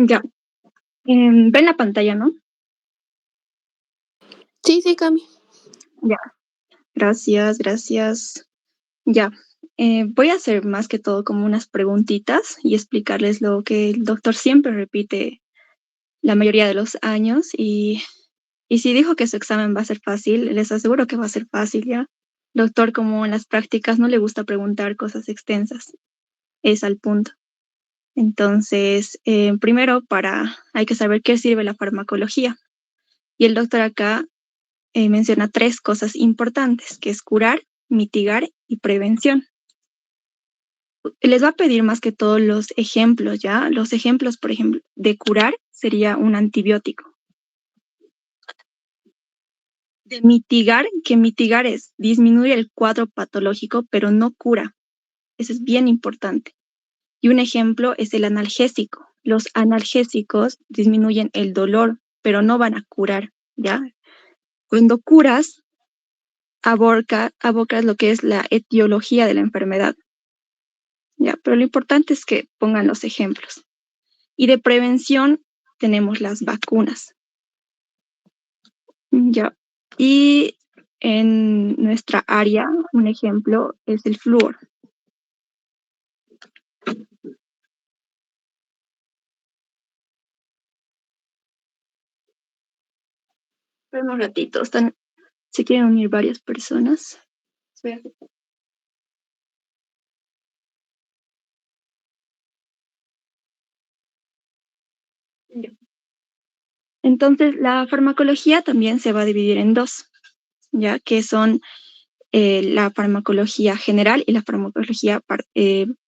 Ya. Ven la pantalla, ¿no? Sí, sí, Cami. Ya. Gracias, gracias. Ya. Voy a hacer más que todo como unas preguntitas y explicarles lo que el doctor siempre repite la mayoría de los años y si dijo que su examen va a ser fácil, les aseguro que va a ser fácil, ¿ya? Doctor, como en las prácticas no le gusta preguntar cosas extensas, es al punto. Entonces, primero hay que saber qué sirve la farmacología. Y el doctor acá menciona tres cosas importantes, que es curar, mitigar y prevención. Les va a pedir más que todo los ejemplos, ¿ya? Los ejemplos, por ejemplo, de curar sería un antibiótico. De mitigar, que mitigar es disminuir el cuadro patológico, pero no cura. Eso es bien importante. Y un ejemplo es el analgésico. Los analgésicos disminuyen el dolor, pero no van a curar, ¿ya? Cuando curas, abocas lo que es la etiología de la enfermedad, ¿ya? Pero lo importante es que pongan los ejemplos. Y de prevención tenemos las vacunas, ¿ya? Y en nuestra área, un ejemplo es el flúor. Esperen un ratito, se quieren unir varias personas. Ya. Entonces, la farmacología también se va a dividir en dos, ¿ya? Que son la farmacología general y la farmacología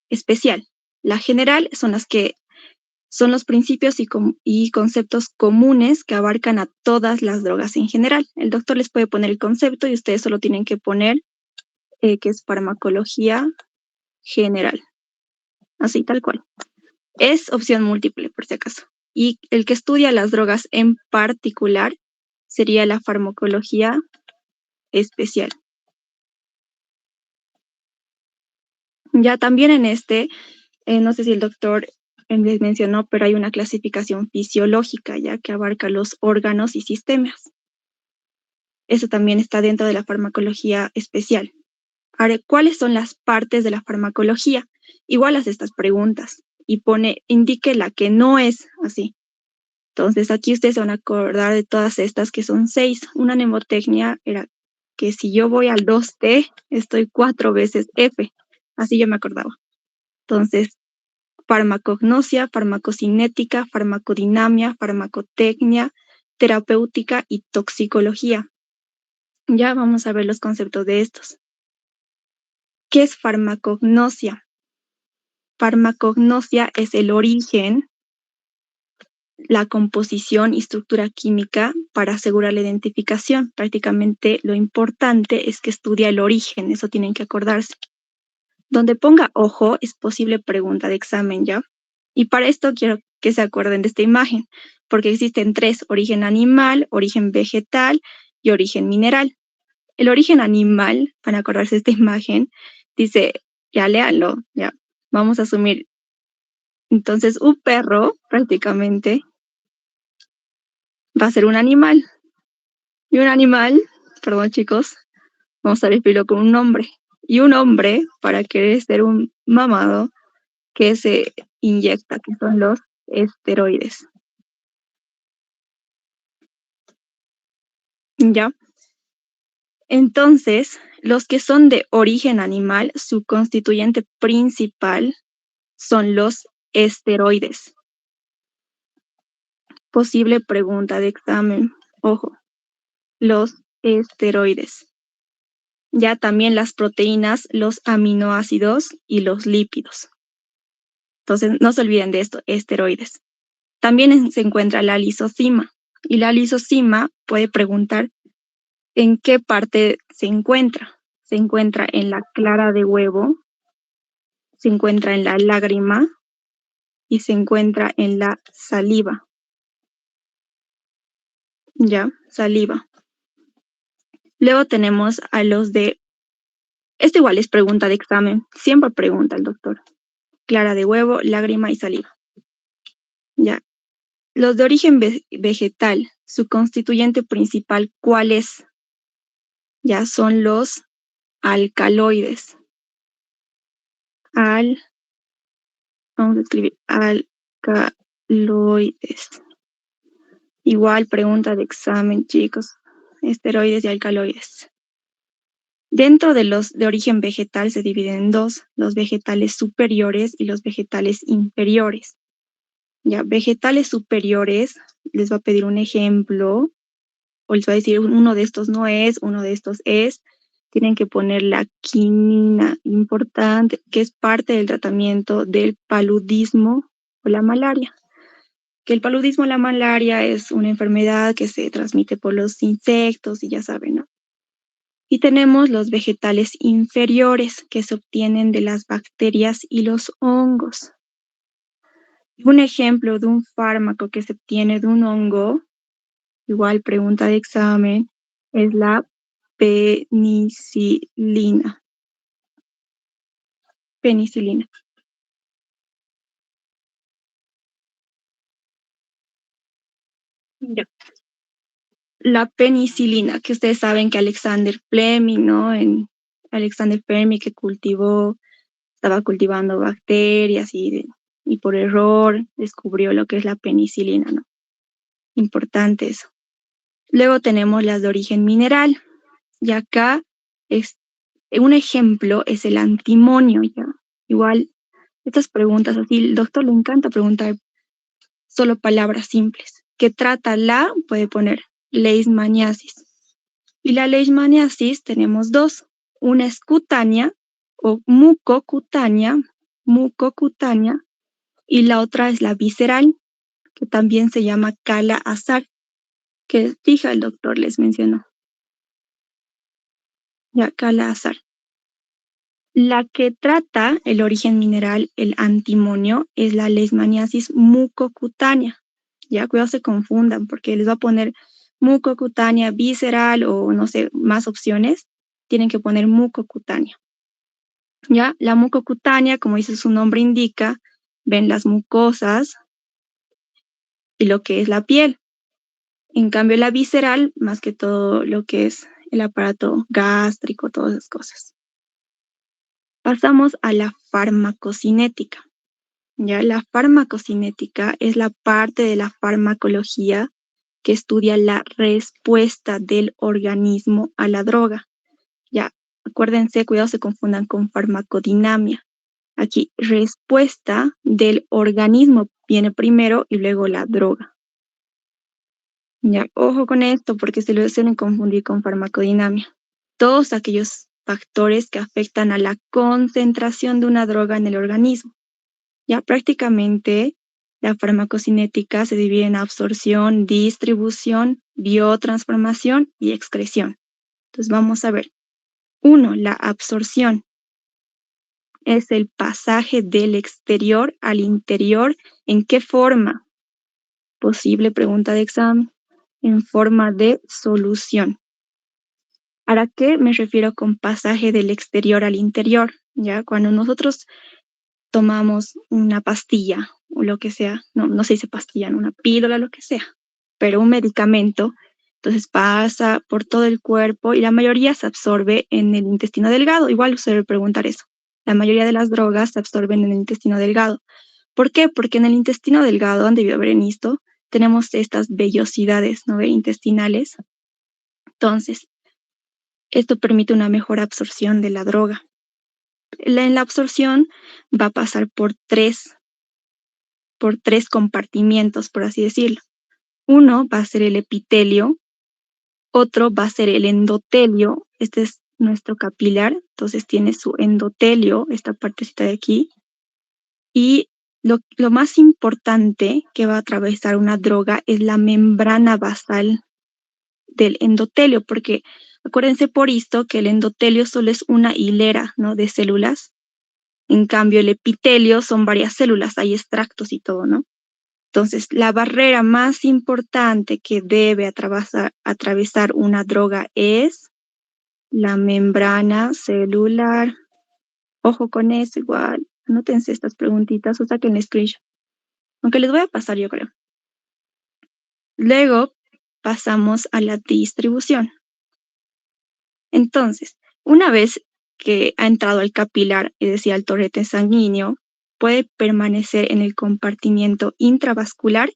especial. La general son los principios y conceptos comunes que abarcan a todas las drogas en general. El doctor les puede poner el concepto y ustedes solo tienen que poner que es farmacología general, así tal cual. Es opción múltiple, por si acaso. Y el que estudia las drogas en particular sería la farmacología especial. Ya también en no sé si el doctor les mencionó, pero hay una clasificación fisiológica ya que abarca los órganos y sistemas. Eso también está dentro de la farmacología especial. Ahora, ¿cuáles son las partes de la farmacología? Igual hace estas preguntas y indique la que no es así. Entonces, aquí ustedes se van a acordar de todas estas que son 6. Una mnemotecnia era que si yo voy al 2T, estoy 4 veces F. Así yo me acordaba. Entonces, farmacognosia, farmacocinética, farmacodinamia, farmacotecnia, terapéutica y toxicología. Ya vamos a ver los conceptos de estos. ¿Qué es farmacognosia? Farmacognosia es el origen, la composición y estructura química para asegurar la identificación. Prácticamente lo importante es que estudia el origen, eso tienen que acordarse. Donde ponga ojo es posible pregunta de examen, ¿ya? Y para esto quiero que se acuerden de esta imagen, porque existen 3, origen animal, origen vegetal y origen mineral. El origen animal, para acordarse de esta imagen, dice, ya léanlo, ya, vamos a asumir. Entonces, un perro prácticamente va a ser un animal. Y un animal, perdón chicos, vamos a definirlo con un nombre. Y un hombre, para querer ser un mamado, que se inyecta, que son los esteroides. ¿Ya? Entonces, los que son de origen animal, su constituyente principal son los esteroides. Posible pregunta de examen. Ojo, los esteroides. Ya también las proteínas, los aminoácidos y los lípidos. Entonces, no se olviden de esto, esteroides. También se encuentra la lisocima. Y la lisocima puede preguntar en qué parte se encuentra. Se encuentra en la clara de huevo, se encuentra en la lágrima y se encuentra en la saliva. Ya, saliva. Luego tenemos a los de... Esto igual es pregunta de examen. Siempre pregunta el doctor. Clara de huevo, lágrima y saliva. Ya. Los de origen vegetal, su constituyente principal, ¿cuál es? Ya son los alcaloides. Vamos a escribir alcaloides. Igual pregunta de examen, chicos. Esteroides y alcaloides. Dentro de los de origen vegetal se dividen en dos, los vegetales superiores y los vegetales inferiores. Ya, vegetales superiores, les va a pedir un ejemplo, o les va a decir uno de estos no es, uno de estos es. Tienen que poner la quinina, importante, que es parte del tratamiento del paludismo o la malaria. Que el paludismo o la malaria es una enfermedad que se transmite por los insectos y ya saben, ¿no? Y tenemos los vegetales inferiores que se obtienen de las bacterias y los hongos. Un ejemplo de un fármaco que se obtiene de un hongo, igual pregunta de examen, es la penicilina. Penicilina. Ya. La penicilina, que ustedes saben que Alexander Fleming, ¿no? Alexander Fleming que estaba cultivando bacterias y por error descubrió lo que es la penicilina, ¿no? Importante eso. Luego tenemos las de origen mineral, y acá un ejemplo es el antimonio, ¿ya? Igual, estas preguntas así, el doctor le encanta preguntar solo palabras simples. ¿Qué trata la? Puede poner leishmaniasis. Y la leishmaniasis tenemos dos. Una es cutánea o mucocutánea, y la otra es la visceral, que también se llama Kala-Azar, que fija el doctor les mencionó. Ya, Kala-Azar. La que trata el origen mineral, el antimonio, es la leishmaniasis mucocutánea. Ya, cuidado se confundan porque les va a poner mucocutánea, visceral o no sé, más opciones. Tienen que poner mucocutánea. Ya, la mucocutánea, como dice su nombre indica, ven las mucosas y lo que es la piel. En cambio, la visceral, más que todo lo que es el aparato gástrico, todas esas cosas. Pasamos a la farmacocinética. Ya, la farmacocinética es la parte de la farmacología que estudia la respuesta del organismo a la droga. Ya, acuérdense, cuidado se confundan con farmacodinamia. Aquí, respuesta del organismo viene primero y luego la droga. Ya, ojo con esto porque se lo suelen confundir con farmacodinamia. Todos aquellos factores que afectan a la concentración de una droga en el organismo. Ya prácticamente la farmacocinética se divide en absorción, distribución, biotransformación y excreción. Entonces vamos a ver. 1. La absorción es el pasaje del exterior al interior. ¿En qué forma? Posible pregunta de examen. En forma de solución. ¿A qué me refiero con pasaje del exterior al interior? Ya cuando nosotros tomamos una pastilla o lo que sea, no se dice pastilla, ¿no? Una píldora, lo que sea, pero un medicamento, entonces pasa por todo el cuerpo y la mayoría se absorbe en el intestino delgado. Igual usted debe preguntar eso. La mayoría de las drogas se absorben en el intestino delgado. ¿Por qué? Porque en el intestino delgado, han debido haber en esto, tenemos estas vellosidades, ¿no? Intestinales. Entonces, esto permite una mejor absorción de la droga. En la absorción va a pasar por tres compartimientos, por así decirlo. Uno va a ser el epitelio, otro va a ser el endotelio, este es nuestro capilar, entonces tiene su endotelio, esta partecita de aquí, y lo más importante que va a atravesar una droga es la membrana basal del endotelio, porque acuérdense por esto que el endotelio solo es una hilera, ¿no? De células. En cambio, el epitelio son varias células, hay extractos y todo, ¿no? Entonces, la barrera más importante que debe atravesar una droga es la membrana celular. Ojo con eso, igual. Anótense estas preguntitas o saquen screenshot. Aunque les voy a pasar, yo creo. Luego pasamos a la distribución. Entonces, una vez que ha entrado al capilar, es decir, al torrente sanguíneo, puede permanecer en el compartimiento intravascular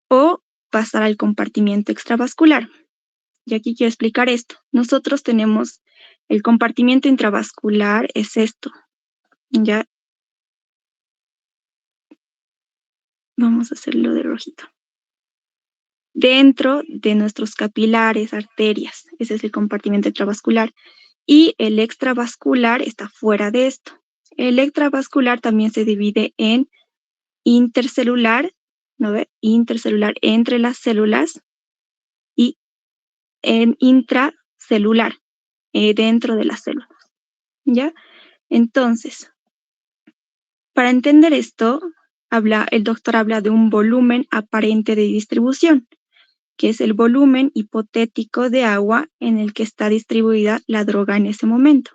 o pasar al compartimiento extravascular. Y aquí quiero explicar esto. Nosotros tenemos el compartimiento intravascular, es esto. Ya vamos a hacerlo de rojito. Dentro de nuestros capilares, arterias, ese es el compartimiento intravascular. Y el extravascular está fuera de esto. El extravascular también se divide en intercelular, ¿no ve? Intercelular entre las células y en intracelular, dentro de las células, ¿ya? Entonces, para entender esto, el doctor habla de un volumen aparente de distribución, que es el volumen hipotético de agua en el que está distribuida la droga en ese momento.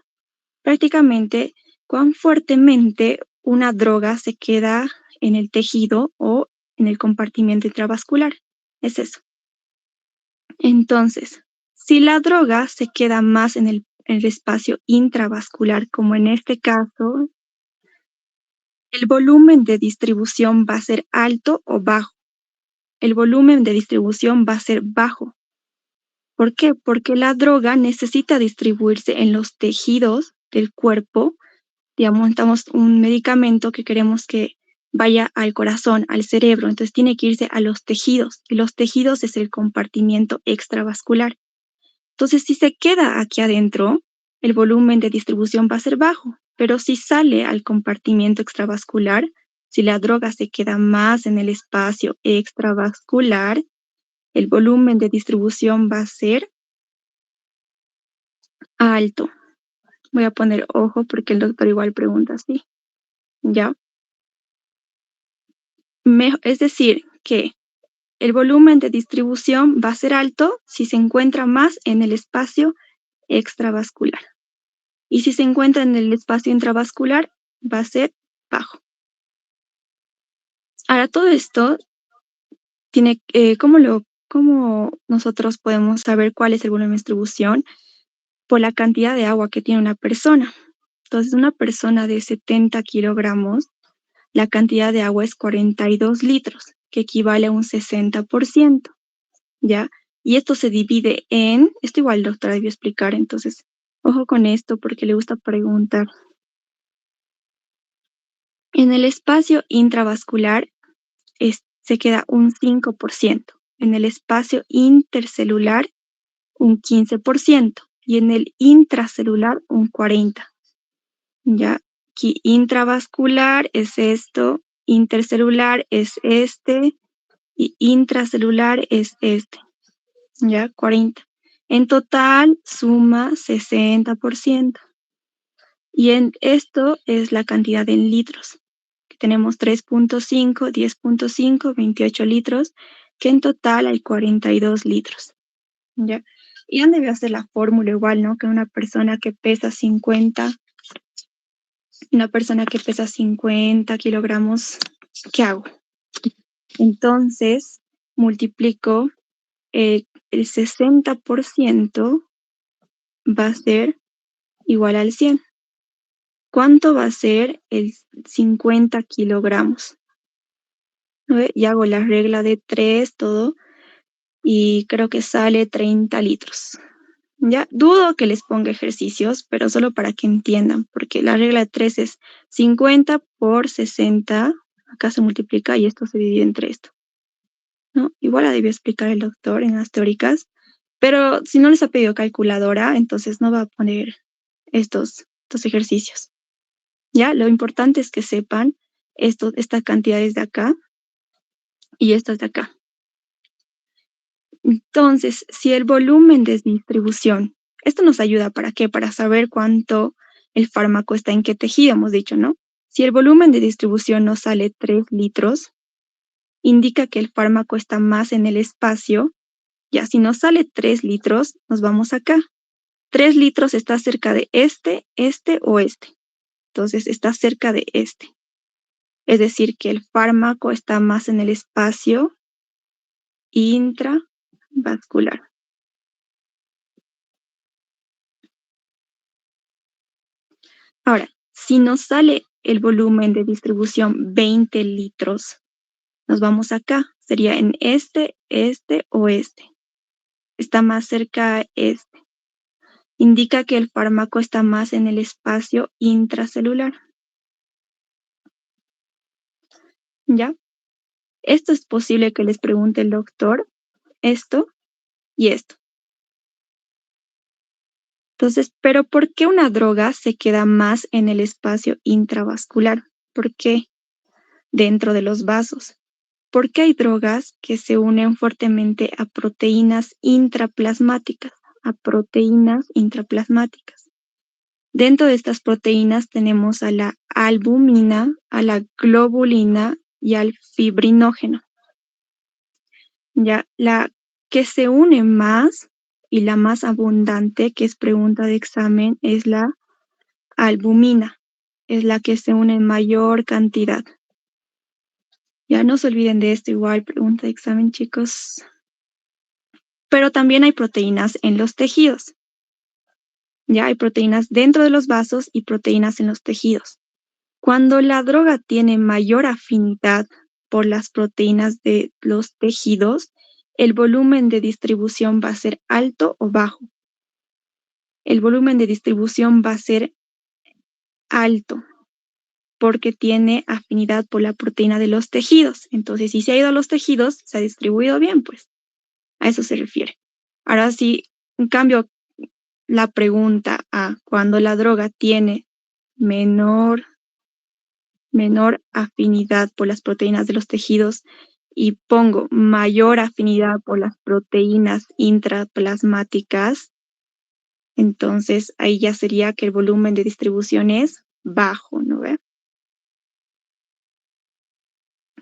Prácticamente, cuán fuertemente una droga se queda en el tejido o en el compartimiento intravascular. Es eso. Entonces, si la droga se queda más en el espacio intravascular, como en este caso, el volumen de distribución va a ser alto o bajo. El volumen de distribución va a ser bajo. ¿Por qué? Porque la droga necesita distribuirse en los tejidos del cuerpo. Digamos, necesitamos un medicamento que queremos que vaya al corazón, al cerebro, entonces tiene que irse a los tejidos, y los tejidos es el compartimiento extravascular. Entonces, si se queda aquí adentro, el volumen de distribución va a ser bajo, pero si sale al compartimiento extravascular, si la droga se queda más en el espacio extravascular, el volumen de distribución va a ser alto. Voy a poner ojo porque el doctor igual pregunta así, ¿ya? Es decir, que el volumen de distribución va a ser alto si se encuentra más en el espacio extravascular. Y si se encuentra en el espacio intravascular, va a ser bajo. Ahora, todo esto tiene, ¿cómo nosotros podemos saber cuál es el volumen de distribución? Por la cantidad de agua que tiene una persona. Entonces, una persona de 70 kilogramos, la cantidad de agua es 42 litros, que equivale a un 60%, ¿ya? Y esto se divide esto igual el doctor debió explicar, entonces, ojo con esto porque le gusta preguntar. En el espacio intravascular se queda un 5%, en el espacio intercelular un 15% y en el intracelular un 40%. Ya, aquí intravascular es esto, intercelular es este y intracelular es este. Ya, 40%. En total suma 60%. Y en esto es la cantidad en litros. Tenemos 3.5, 10.5, 28 litros, que en total hay 42 litros. ¿Ya? Y han debido hacer la fórmula igual, ¿no? Que una persona que pesa 50 kilogramos, ¿qué hago? Entonces, multiplico el 60% va a ser igual al 100. ¿Cuánto va a ser el 50 kilogramos? ¿No ve? Y hago la regla de 3, todo, y creo que sale 30 litros. Ya, dudo que les ponga ejercicios, pero solo para que entiendan, porque la regla de 3 es 50 por 60, acá se multiplica y esto se divide entre esto, ¿no? Igual la debió explicar el doctor en las teóricas, pero si no les ha pedido calculadora, entonces no va a poner estos ejercicios. Ya, lo importante es que sepan estas cantidades de acá y estas de acá. Entonces, si el volumen de distribución, esto nos ayuda ¿para qué? Para saber cuánto el fármaco está en qué tejido, hemos dicho, ¿no? Si el volumen de distribución nos sale 3 litros, indica que el fármaco está más en el espacio. Ya, si nos sale 3 litros, nos vamos acá. 3 litros está cerca de este o este. Entonces, está cerca de este. Es decir, que el fármaco está más en el espacio intravascular. Ahora, si nos sale el volumen de distribución 20 litros, nos vamos acá. Sería en este o este. Está más cerca a este. Indica que el fármaco está más en el espacio intracelular. ¿Ya? Esto es posible que les pregunte el doctor, esto y esto. Entonces, ¿pero por qué una droga se queda más en el espacio intravascular? ¿Por qué dentro de los vasos? Porque hay drogas que se unen fuertemente a proteínas intraplasmáticas, Dentro de estas proteínas tenemos a la albumina, a la globulina y al fibrinógeno. Ya, la que se une más y la más abundante, que es pregunta de examen, es la albumina. Es la que se une en mayor cantidad. Ya no se olviden de esto, igual pregunta de examen, chicos. Pero también hay proteínas en los tejidos. Ya hay proteínas dentro de los vasos y proteínas en los tejidos. Cuando la droga tiene mayor afinidad por las proteínas de los tejidos, el volumen de distribución va a ser alto o bajo. El volumen de distribución va a ser alto porque tiene afinidad por la proteína de los tejidos. Entonces, si se ha ido a los tejidos, se ha distribuido bien, pues. A eso se refiere. Ahora sí, en cambio, la pregunta a cuando la droga tiene menor afinidad por las proteínas de los tejidos y pongo mayor afinidad por las proteínas intraplasmáticas, entonces ahí ya sería que el volumen de distribución es bajo, ¿no ve?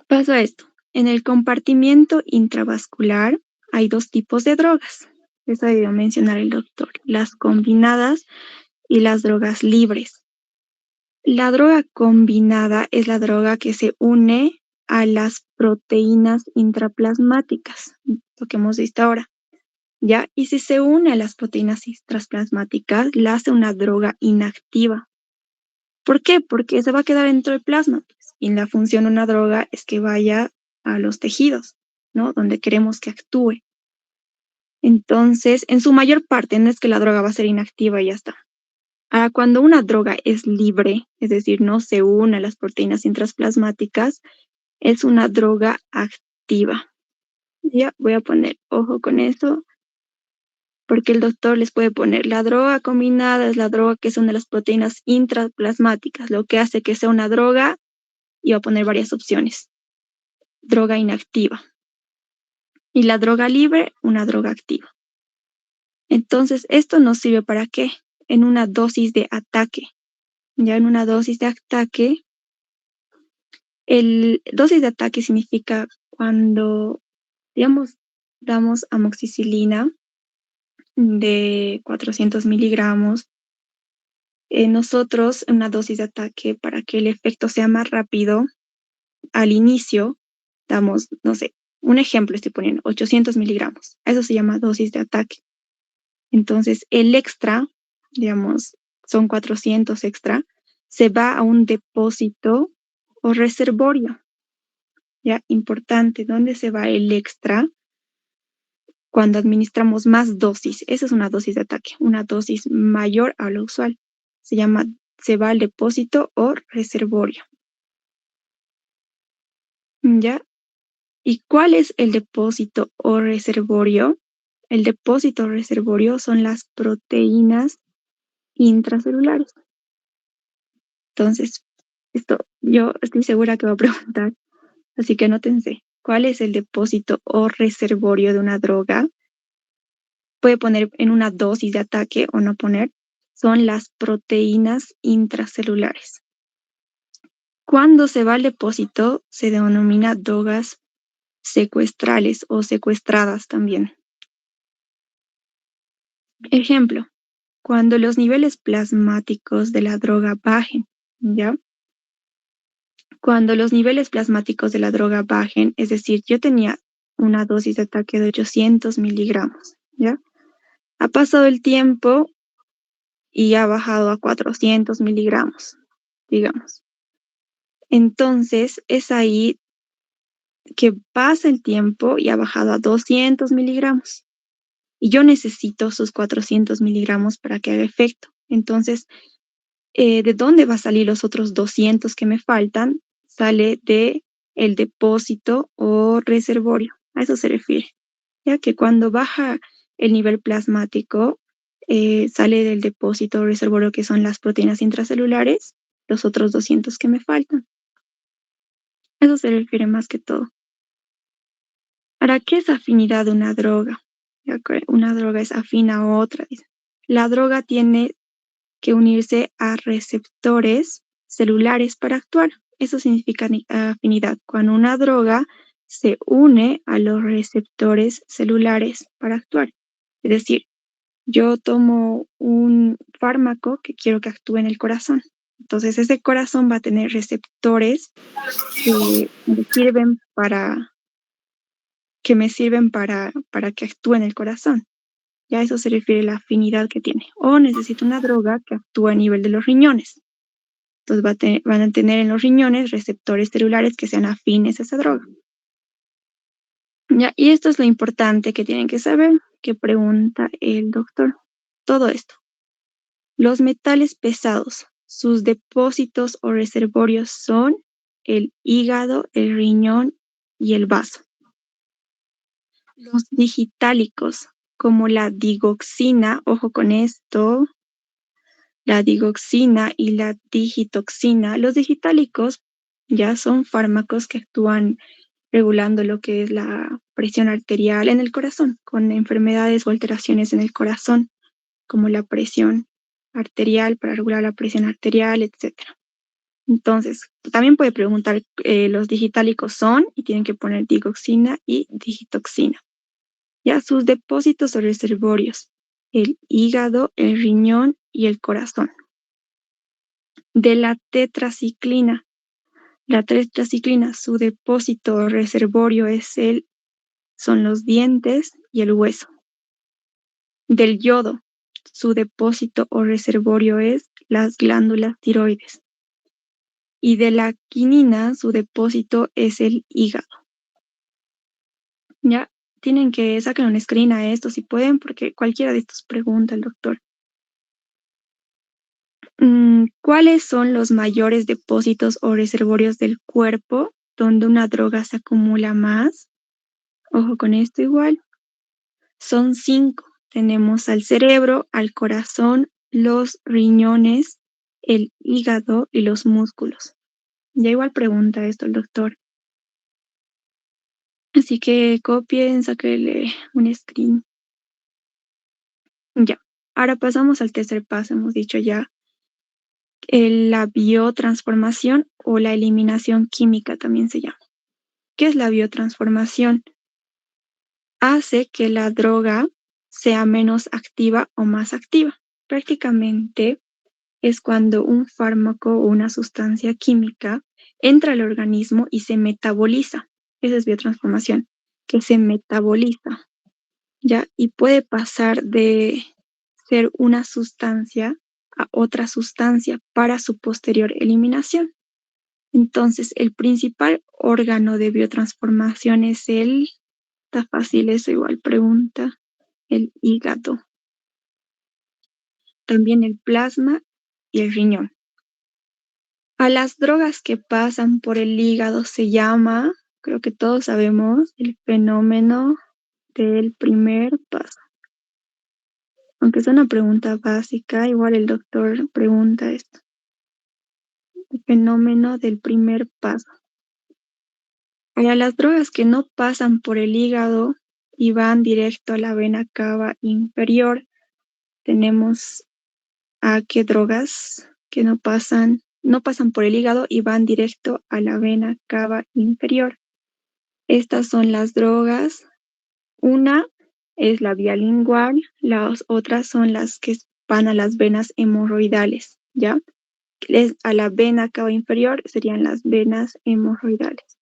Pasa esto. En el compartimiento intravascular hay dos tipos de drogas. Eso debió mencionar el doctor. Las combinadas y las drogas libres. La droga combinada es la droga que se une a las proteínas intraplasmáticas, lo que hemos visto ahora, ¿ya? Y si se une a las proteínas intraplasmáticas, la hace una droga inactiva. ¿Por qué? Porque se va a quedar dentro del plasma, pues, y la función de una droga es que vaya a los tejidos, ¿no? Donde queremos que actúe. Entonces, en su mayor parte, no es que la droga va a ser inactiva y ya está. Cuando una droga es libre, es decir, no se une a las proteínas intraplasmáticas, es una droga activa. Ya voy a poner ojo con eso, porque el doctor les puede poner la droga combinada es la droga que son de las proteínas intraplasmáticas, lo que hace que sea una droga, y va a poner varias opciones. Droga inactiva. Y la droga libre, una droga activa. Entonces, ¿esto nos sirve para qué? En una dosis de ataque. Ya en una dosis de ataque, el dosis de ataque significa cuando, digamos, damos amoxicilina de 400 miligramos, nosotros una dosis de ataque para que el efecto sea más rápido, al inicio damos, no sé, un ejemplo estoy poniendo, 800 miligramos. Eso se llama dosis de ataque. Entonces, el extra, digamos, son 400 extra, se va a un depósito o reservorio. Ya, importante, ¿dónde se va el extra? Cuando administramos más dosis. Esa es una dosis de ataque, una dosis mayor a lo usual. Se va al depósito o reservorio. ¿Ya? ¿Y cuál es el depósito o reservorio? El depósito o reservorio son las proteínas intracelulares. Entonces, esto yo estoy segura que va a preguntar, así que anótense. ¿Cuál es el depósito o reservorio de una droga? Puede poner en una dosis de ataque o no poner. Son las proteínas intracelulares. Cuando se va al depósito, se denomina drogas secuestrales o secuestradas también. Ejemplo, cuando los niveles plasmáticos de la droga bajen, ¿ya? Cuando los niveles plasmáticos de la droga bajen, es decir, yo tenía una dosis de ataque de 800 miligramos, ¿ya? Ha pasado el tiempo y ha bajado a 400 miligramos, digamos. Entonces, es ahí que pasa el tiempo y ha bajado a 200 miligramos. Y yo necesito sus 400 miligramos para que haga efecto. Entonces, ¿de dónde va a salir los otros 200 que me faltan? Sale de el depósito o reservorio. A eso se refiere. Ya que cuando baja el nivel plasmático, sale del depósito o reservorio que son las proteínas intracelulares, los otros 200 que me faltan. Eso se refiere más que todo. ¿Para qué es afinidad de una droga? Ya que una droga es afín a otra. Dice. La droga tiene que unirse a receptores celulares para actuar. Eso significa afinidad. Cuando una droga se une a los receptores celulares para actuar. Es decir, yo tomo un fármaco que quiero que actúe en el corazón. Entonces ese corazón va a tener receptores que me sirven para que actúe en el corazón. Ya a eso se refiere la afinidad que tiene. O necesito una droga que actúe a nivel de los riñones. Entonces van a tener en los riñones receptores celulares que sean afines a esa droga. Ya, y esto es lo importante que tienen que saber, que pregunta el doctor. Todo esto. Los metales pesados, sus depósitos o reservorios son el hígado, el riñón y el vaso. Los digitálicos, como la digoxina, ojo con esto, la digoxina y la digitoxina. Los digitálicos ya son fármacos que actúan regulando lo que es la presión arterial en el corazón, con enfermedades o alteraciones en el corazón, como la presión arterial, para regular la presión arterial, etc. Entonces, también puede preguntar, los digitálicos son, y tienen que poner digoxina y digitoxina. Ya sus depósitos o reservorios, el hígado, el riñón y el corazón. De la tetraciclina. La tetraciclina, su depósito o reservorio son los dientes y el hueso. Del yodo, su depósito o reservorio es las glándulas tiroides. Y de la quinina, su depósito es el hígado. Ya tienen que sacar un screen a esto si pueden, porque cualquiera de estos pregunta el doctor. ¿Cuáles son los mayores depósitos o reservorios del cuerpo donde una droga se acumula más? Ojo con esto igual. Son 5. Tenemos al cerebro, al corazón, los riñones, el hígado y los músculos. Ya igual pregunta esto el doctor. Así que copien, sáquenle un screen. Ya. Ahora pasamos al tercer paso. Hemos dicho ya la biotransformación o la eliminación química también se llama. ¿Qué es la biotransformación? Hace que la droga sea menos activa o más activa. Prácticamente es cuando un fármaco o una sustancia química entra al organismo y se metaboliza. Esa es biotransformación, que se metaboliza, ¿ya? Y puede pasar de ser una sustancia a otra sustancia para su posterior eliminación. Entonces, el principal órgano de biotransformación es está fácil eso igual pregunta, el hígado. También el plasma y el riñón. A las drogas que pasan por el hígado se llama, creo que todos sabemos, el fenómeno del primer paso. Aunque es una pregunta básica, igual el doctor pregunta esto. El fenómeno del primer paso. Para las drogas que no pasan por el hígado y van directo a la vena cava inferior, tenemos a qué drogas que no pasan por el hígado y van directo a la vena cava inferior. Estas son las drogas. Una es la vía lingual, las otras son las que van a las venas hemorroidales, ¿ya? A la vena cava inferior serían las venas hemorroidales.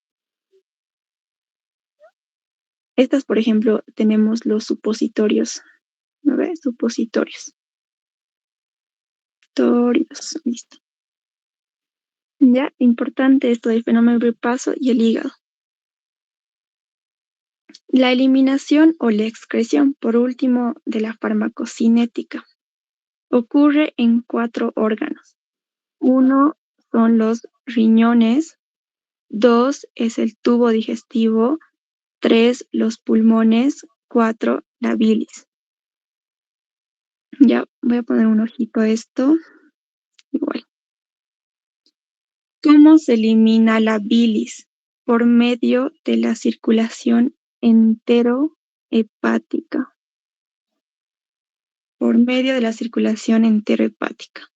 Estas, por ejemplo, tenemos los supositorios. ¿No ves? Supositorios. Listo. Ya, importante esto del fenómeno del paso y el hígado. La eliminación o la excreción, por último, de la farmacocinética ocurre en 4 órganos. 1 son los riñones, 2 es el tubo digestivo, 3 los pulmones, 4 la bilis. Ya, voy a poner un ojito a esto. Igual. ¿Cómo se elimina la bilis? Por medio de la circulación enterohepática. Por medio de la circulación enterohepática.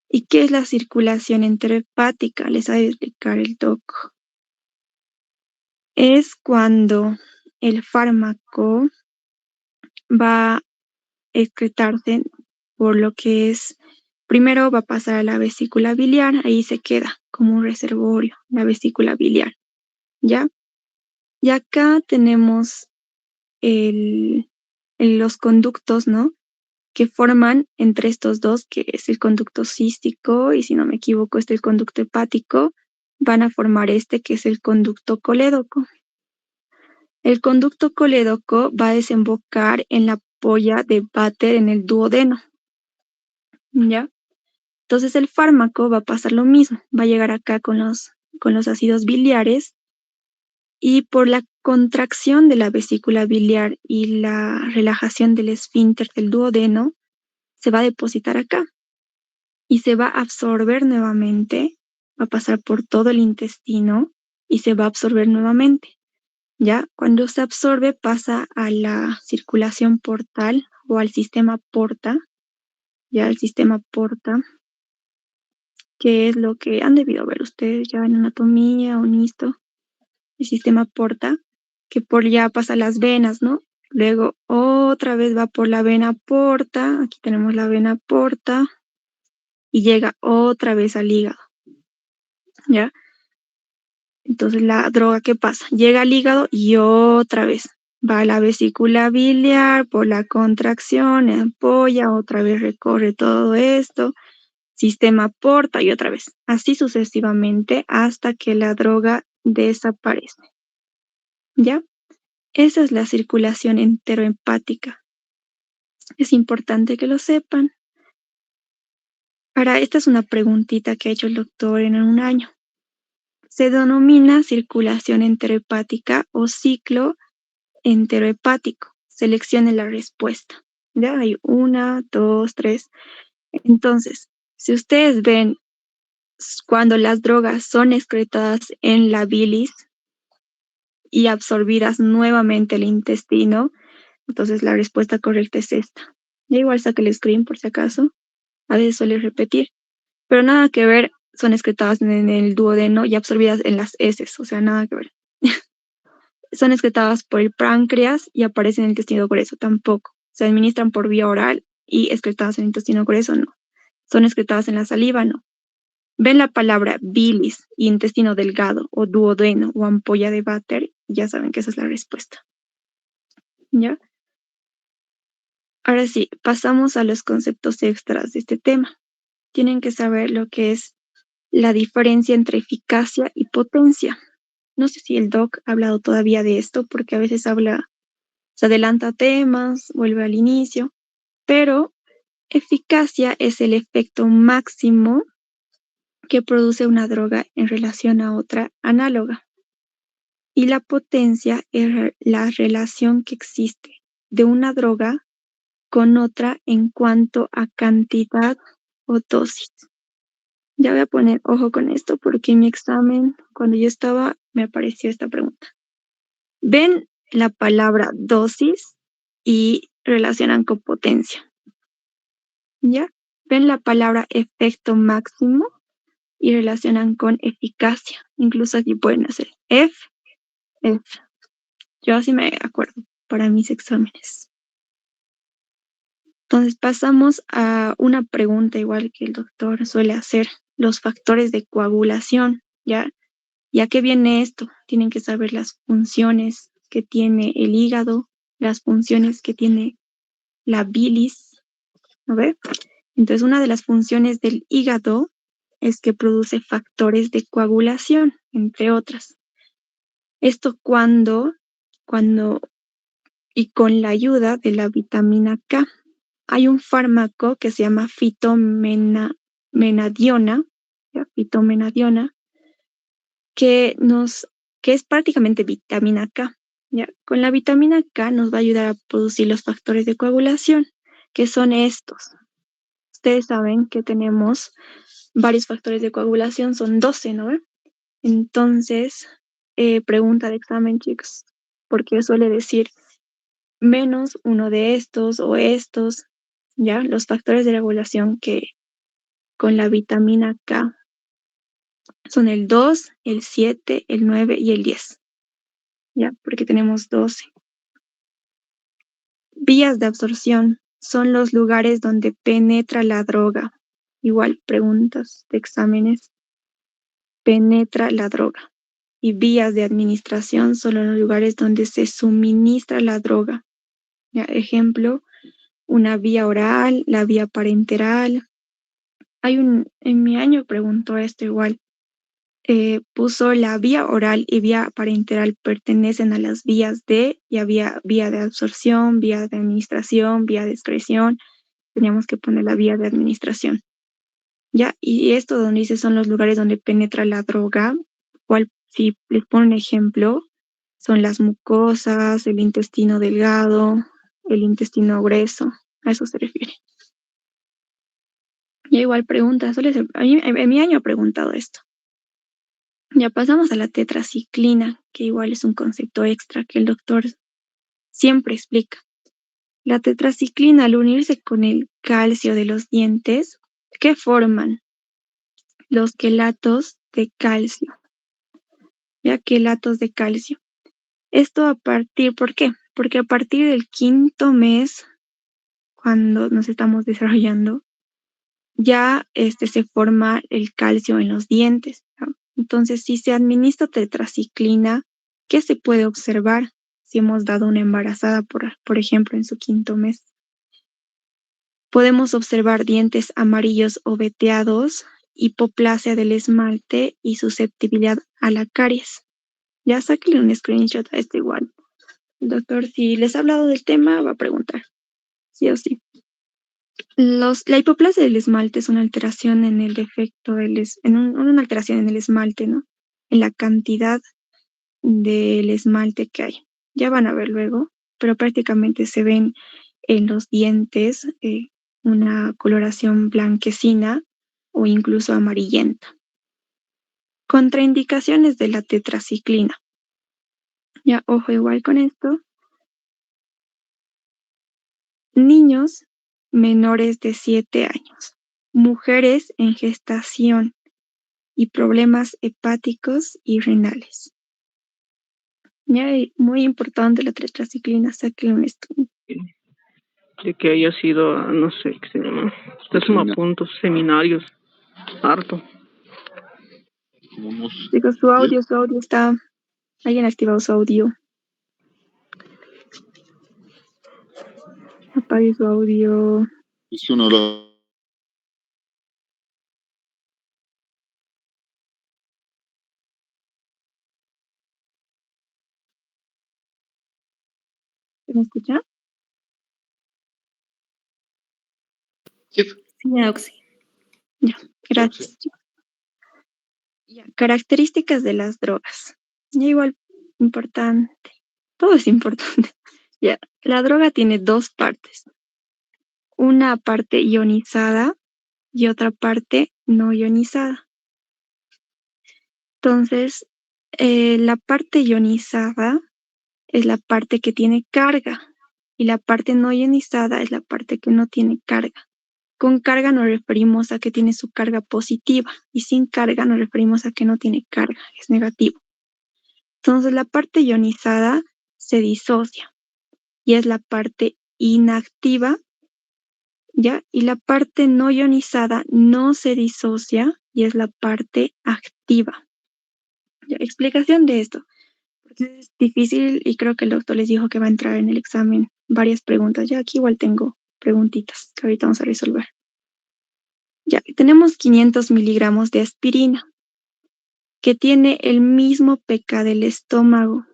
¿Y qué es la circulación enterohepática? Les voy a explicar el doc. Es cuando el fármaco va a excretarse por lo que es, primero va a pasar a la vesícula biliar, ahí se queda como un reservorio, la vesícula biliar, ¿ya? Y acá tenemos los conductos, ¿no? Que forman entre estos dos, que es el conducto cístico y si no me equivoco, el conducto hepático, van a formar que es el conducto colédoco. El conducto colédoco va a desembocar en la polla de Vater en el duodeno, ¿ya? Entonces el fármaco va a pasar lo mismo, va a llegar acá con los ácidos biliares y por la contracción de la vesícula biliar y la relajación del esfínter del duodeno, se va a depositar acá y se va a absorber nuevamente, va a pasar por todo el intestino y se va a absorber nuevamente. ¿Ya? Cuando se absorbe pasa a la circulación portal o al sistema porta, ya el sistema porta, que es lo que han debido ver ustedes ya en anatomía o en histo, el sistema porta, que por ya pasa a las venas, ¿no? Luego otra vez va por la vena porta, aquí tenemos la vena porta, y llega otra vez al hígado, ¿ya? Entonces la droga, ¿qué pasa? Llega al hígado y otra vez va a la vesícula biliar por la contracción, ampolla, otra vez recorre todo esto, sistema porta y otra vez, así sucesivamente hasta que la droga desaparece. ¿Ya? Esa es la circulación enterohepática. Es importante que lo sepan. Ahora, esta es una preguntita que ha hecho el doctor en un año. Se denomina circulación enterohepática o ciclo enterohepático. Seleccione la respuesta. Ya hay 1, 2, 3. Entonces, si ustedes ven cuando las drogas son excretadas en la bilis y absorbidas nuevamente el intestino, entonces la respuesta correcta es esta. Ya igual saque el screen por si acaso. A veces suele repetir. Pero nada que ver, son excretadas en el duodeno y absorbidas en las heces, o sea, nada que ver. Son excretadas por el páncreas y aparecen en el intestino grueso, tampoco. Se administran por vía oral y excretadas en el intestino grueso, no. Son excretadas en la saliva, no. Ven la palabra bilis, intestino delgado, o duodeno, o ampolla de Vater, ya saben que esa es la respuesta. ¿Ya? Ahora sí, pasamos a los conceptos extras de este tema. Tienen que saber lo que es la diferencia entre eficacia y potencia. No sé si el doc ha hablado todavía de esto, porque a veces se adelanta temas, vuelve al inicio, pero eficacia es el efecto máximo que produce una droga en relación a otra análoga. Y la potencia es la relación que existe de una droga con otra en cuanto a cantidad o dosis. Ya voy a poner ojo con esto porque en mi examen, cuando yo estaba, me apareció esta pregunta. Ven la palabra dosis y relacionan con potencia. ¿Ya? Ven la palabra efecto máximo y relacionan con eficacia. Incluso aquí pueden hacer F, F. Yo así me acuerdo para mis exámenes. Entonces pasamos a una pregunta igual que el doctor suele hacer. Los factores de coagulación, ¿ya? ¿Y a qué viene esto? Tienen que saber las funciones que tiene el hígado, las funciones que tiene la bilis, ¿no ve? Entonces, una de las funciones del hígado es que produce factores de coagulación, entre otras. Esto cuando y con la ayuda de la vitamina K. Hay un fármaco que se llama fitomenadiona, ¿ya? Fitomenadiona, que es prácticamente vitamina K, ¿ya? Con la vitamina K nos va a ayudar a producir los factores de coagulación, que son estos. Ustedes saben que tenemos varios factores de coagulación, son 12, ¿no? Entonces, pregunta de examen, chicos, porque suele decir menos uno de estos o estos, ¿ya? Los factores de regulación que con la vitamina K son el 2, el 7, el 9 y el 10, ¿ya? Porque tenemos 12. Vías de absorción son los lugares donde penetra la droga. Igual, preguntas de exámenes. Penetra la droga. Y vías de administración son los lugares donde se suministra la droga. ¿Ya? Ejemplo, una vía oral, la vía parenteral. En mi año preguntó esto igual. Puso la vía oral y vía parenteral pertenecen a las vías y había vía de absorción, vía de administración, vía de excreción. Teníamos que poner la vía de administración. ¿Ya? Y esto donde dice son los lugares donde penetra la droga, si les pongo un ejemplo, son las mucosas, el intestino delgado, el intestino grueso, a eso se refiere. Ya igual pregunta, en mi año he preguntado esto. Ya pasamos a la tetraciclina, que igual es un concepto extra que el doctor siempre explica. La tetraciclina, al unirse con el calcio de los dientes, ¿qué forman? Los quelatos de calcio. Ya, quelatos de calcio. Esto ¿por qué? Porque a partir del 5.º mes, cuando nos estamos desarrollando, ya se forma el calcio en los dientes, ¿no? Entonces, si se administra tetraciclina, ¿qué se puede observar si hemos dado una embarazada, por ejemplo, en su 5.º mes? Podemos observar dientes amarillos o veteados, hipoplasia del esmalte y susceptibilidad a la caries. Ya sáquenle un screenshot a esto igual. El doctor, si les ha hablado del tema, va a preguntar, sí o sí. La hipoplasia del esmalte es una alteración en el defecto una alteración en el esmalte, ¿no? En la cantidad del esmalte que hay. Ya van a ver luego, pero prácticamente se ven en los dientes una coloración blanquecina o incluso amarillenta. Contraindicaciones de la tetraciclina. Ya, ojo igual con esto. Niños menores de 7 años, mujeres en gestación y problemas hepáticos y renales. Ya, y muy importante la tetraciclina, sáquenle un estudio. De que haya sido, no sé qué se llama, puntos, seminarios, harto. Chicos, su audio está, alguien ha activado su audio. Apague su audio. ¿Me escucha? Sí. Sí, ya, gracias. Ya, características de las drogas. Ya igual, importante. Todo es importante. Ya, la droga tiene dos partes. Una parte ionizada y otra parte no ionizada. Entonces, la parte ionizada es la parte que tiene carga y la parte no ionizada es la parte que no tiene carga. Con carga nos referimos a que tiene su carga positiva y sin carga nos referimos a que no tiene carga, es negativo. Entonces la parte ionizada se disocia y es la parte inactiva, ¿ya? Y la parte no ionizada no se disocia y es la parte activa. ¿Ya? Explicación de esto. Porque es difícil y creo que el doctor les dijo que va a entrar en el examen varias preguntas. Ya aquí igual tengo preguntitas que ahorita vamos a resolver. Ya, tenemos 500 miligramos de aspirina, que tiene el mismo pK del estómago.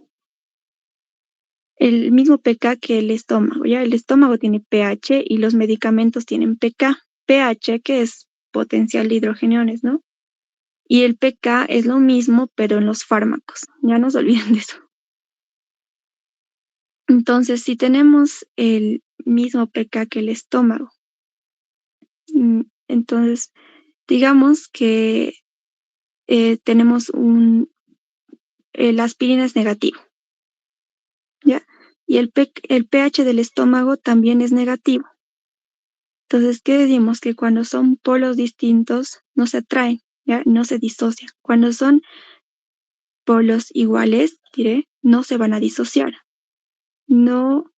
El mismo pK que el estómago, ¿ya? El estómago tiene pH y los medicamentos tienen pK. pH, que es potencial de hidrogeniones, ¿no? Y el pK es lo mismo, pero en los fármacos. Ya no se olviden de eso. Entonces, si tenemos el mismo pK que el estómago, entonces, digamos que tenemos la aspirina es negativo, ¿ya? Y el pH del estómago también es negativo. Entonces, ¿qué decimos? Que cuando son polos distintos no se atraen, ¿ya? No se disocian. Cuando son polos iguales, diré, no se van a disociar. No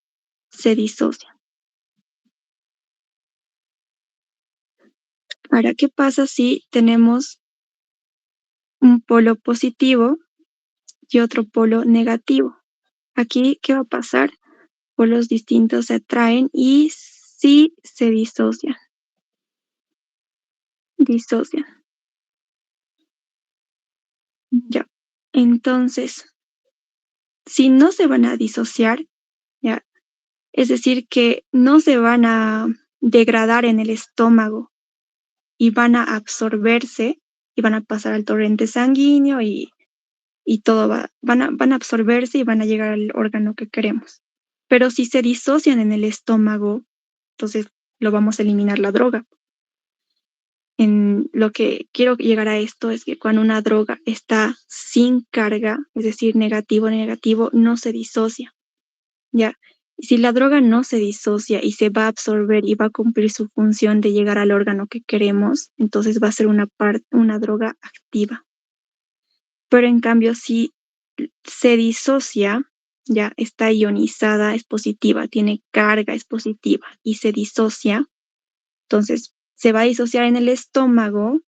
se disocian. Ahora, ¿qué pasa si tenemos un polo positivo y otro polo negativo? Aquí, ¿qué va a pasar? Polos distintos se atraen y sí se disocian. Disocian. Ya. Entonces, si no se van a disociar, ya, es decir, que no se van a degradar en el estómago y van a absorberse y van a pasar al torrente sanguíneo y todo van a absorberse y van a llegar al órgano que queremos. Pero si se disocian en el estómago, entonces lo vamos a eliminar la droga. En lo que quiero llegar a esto es que cuando una droga está sin carga, es decir, negativo, no se disocia, ¿ya? Y si la droga no se disocia y se va a absorber y va a cumplir su función de llegar al órgano que queremos, entonces va a ser una droga activa. Pero en cambio, si se disocia, ya está ionizada, es positiva, tiene carga, es positiva, y se disocia, entonces se va a disociar en el estómago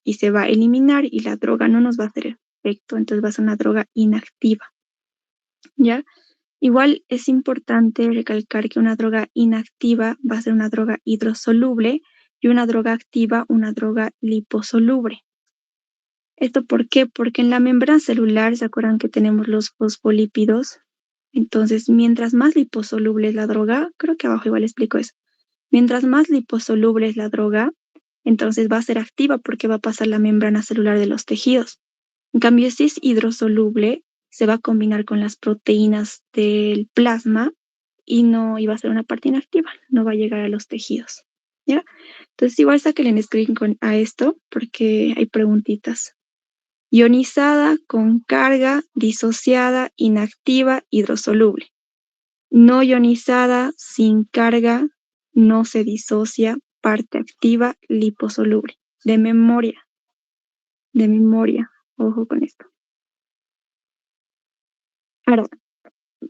y se va a eliminar y la droga no nos va a hacer efecto, entonces va a ser una droga inactiva, ¿ya? Igual es importante recalcar que una droga inactiva va a ser una droga hidrosoluble y una droga activa una droga liposoluble. ¿Esto por qué? Porque en la membrana celular, ¿se acuerdan que tenemos los fosfolípidos? Entonces, mientras más liposoluble es la droga, creo que abajo igual explico eso. Mientras más liposoluble es la droga, entonces va a ser activa porque va a pasar la membrana celular de los tejidos. En cambio, si es hidrosoluble, se va a combinar con las proteínas del plasma y va a ser una parte inactiva, no va a llegar a los tejidos, ¿ya? Entonces, igual sáquenle en screen a esto porque hay preguntitas. Ionizada, con carga, disociada, inactiva, hidrosoluble. No ionizada, sin carga, no se disocia, parte activa, liposoluble. De memoria, ojo con esto. Ahora,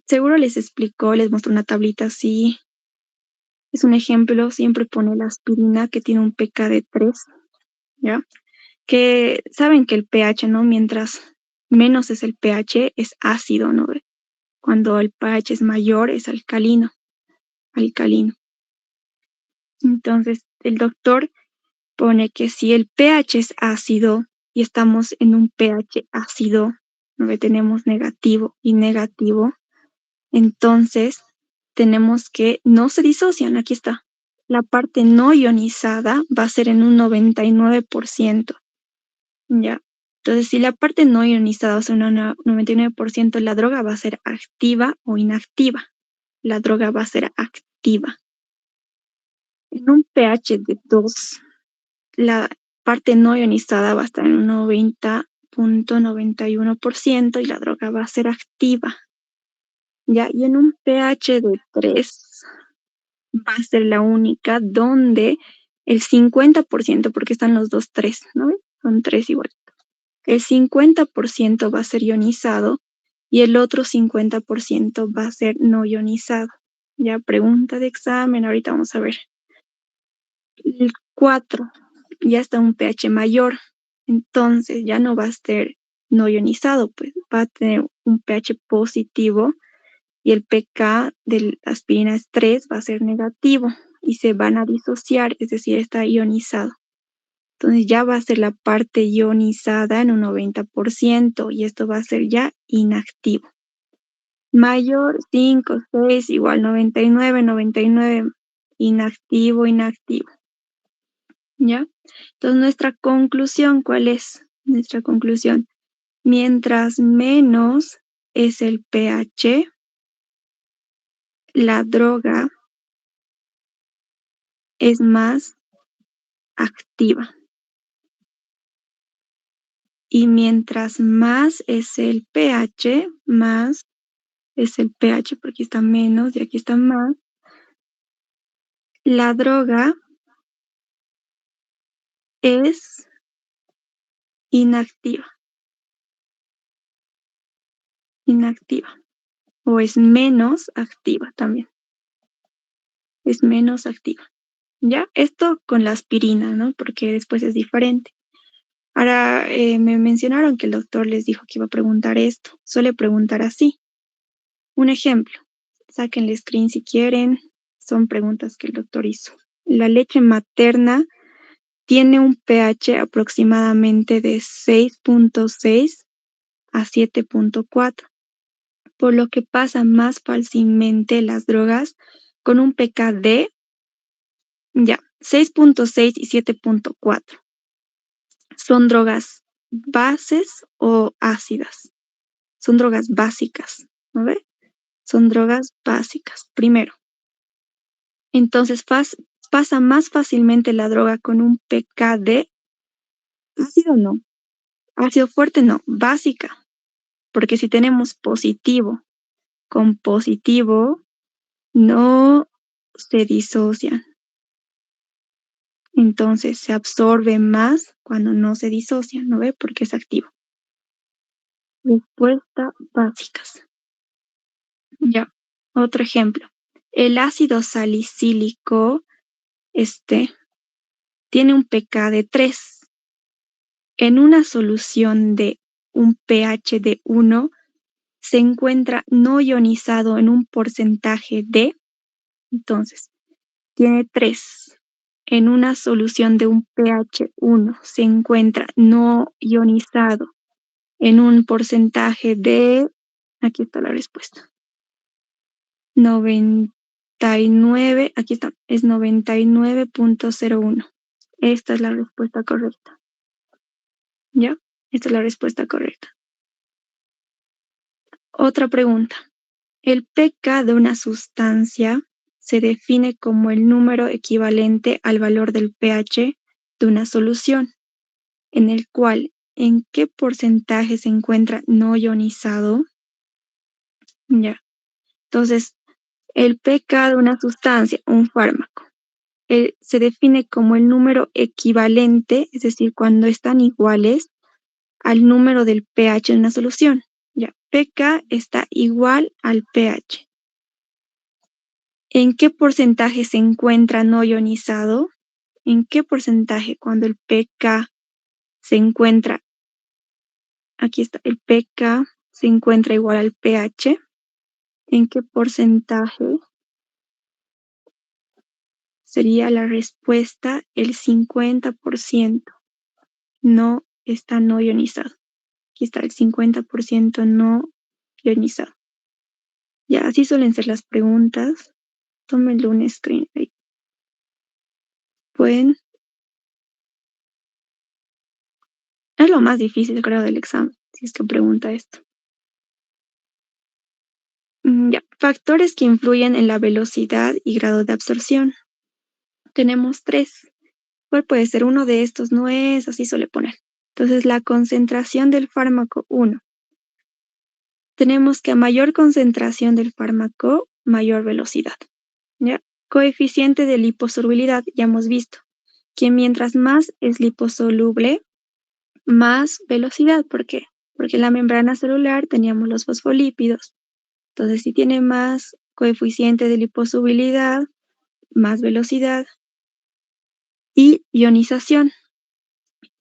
seguro les explicó, les mostró una tablita así. Es un ejemplo, siempre pone la aspirina que tiene un pK de 3, ¿ya? Que saben que el pH, ¿no? Mientras menos es el pH, es ácido, ¿no? Cuando el pH es mayor, es alcalino. Entonces, el doctor pone que si el pH es ácido y estamos en un pH ácido, donde tenemos negativo y negativo, entonces tenemos que no se disocian, aquí está. La parte no ionizada va a ser en un 99%, ¿ya? Entonces, si la parte no ionizada va a ser un 99%, la droga va a ser activa o inactiva. La droga va a ser activa. En un pH de 2, la parte no ionizada va a estar en un 90.91% y la droga va a ser activa, ¿ya? Y en un pH de 3 va a ser la única donde el 50%, porque están los dos 3, ¿no? Son 3 igual. El 50% va a ser ionizado y el otro 50% va a ser no ionizado. Ya, pregunta de examen, ahorita vamos a ver. El 4 ya está un pH mayor, entonces ya no va a ser no ionizado, pues va a tener un pH positivo y el pK de la aspirina es 3, va a ser negativo y se van a disociar, es decir, está ionizado. Entonces ya va a ser la parte ionizada en un 90% y esto va a ser ya inactivo. Mayor 5, 6, igual 99, 99, inactivo, inactivo. ¿Ya? Entonces nuestra conclusión, ¿cuál es? Nuestra conclusión, mientras menos es el pH, la droga es más activa. Y mientras más es el pH, más es el pH, porque aquí está menos y aquí está más, la droga es inactiva. Inactiva. O es menos activa también. Es menos activa. ¿Ya? Esto con la aspirina, ¿no? Porque después es diferente. Ahora me mencionaron que el doctor les dijo que iba a preguntar esto. Suele preguntar así. Un ejemplo. Saquen el screen si quieren. Son preguntas que el doctor hizo. La leche materna tiene un pH aproximadamente de 6.6 a 7.4, por lo que pasan más fácilmente las drogas con un pK de, ya, 6.6 y 7.4. ¿Son drogas bases o ácidas? Son drogas básicas, ¿no ve? Son drogas básicas, primero. Entonces pasa más fácilmente la droga con un pK de ácido, no. Ácido fuerte, no. Básica. Porque si tenemos positivo con positivo, no se disocian. Entonces se absorbe más cuando no se disocian, ¿no ve? Porque es activo. Respuesta básicas. Ya, otro ejemplo. El ácido salicílico, tiene un pK de 3. En una solución de un pH de 1, se encuentra no ionizado en un porcentaje de, entonces, tiene 3. En una solución de un pH 1 se encuentra no ionizado en un porcentaje de, aquí está la respuesta, 99, aquí está, es 99.01. Esta es la respuesta correcta. ¿Ya? Esta es la respuesta correcta. Otra pregunta. El pK de una sustancia se define como el número equivalente al valor del pH de una solución, en el cual, ¿en qué porcentaje se encuentra no ionizado? Ya. Entonces, el pK de una sustancia, un fármaco, se define como el número equivalente, es decir, cuando están iguales al número del pH de una solución. Ya, pK está igual al pH. ¿En qué porcentaje se encuentra no ionizado? ¿En qué porcentaje cuando el pK se encuentra, aquí está, el pK se encuentra igual al pH? ¿En qué porcentaje? Sería la respuesta el 50%. No está no ionizado. Aquí está el 50% no ionizado. Ya, así suelen ser las preguntas. Tómenle un screen ahí. Pueden. Es lo más difícil, creo, del examen, si es que pregunta esto. Ya, factores que influyen en la velocidad y grado de absorción. Tenemos 3. ¿Cuál puede ser? Uno de estos no es, así suele poner. Entonces, la concentración del fármaco, 1. Tenemos que a mayor concentración del fármaco, mayor velocidad. ¿Ya? Coeficiente de liposolubilidad, ya hemos visto que mientras más es liposoluble, más velocidad. ¿Por qué? Porque en la membrana celular teníamos los fosfolípidos. Entonces, si tiene más coeficiente de liposolubilidad, más velocidad. Y ionización.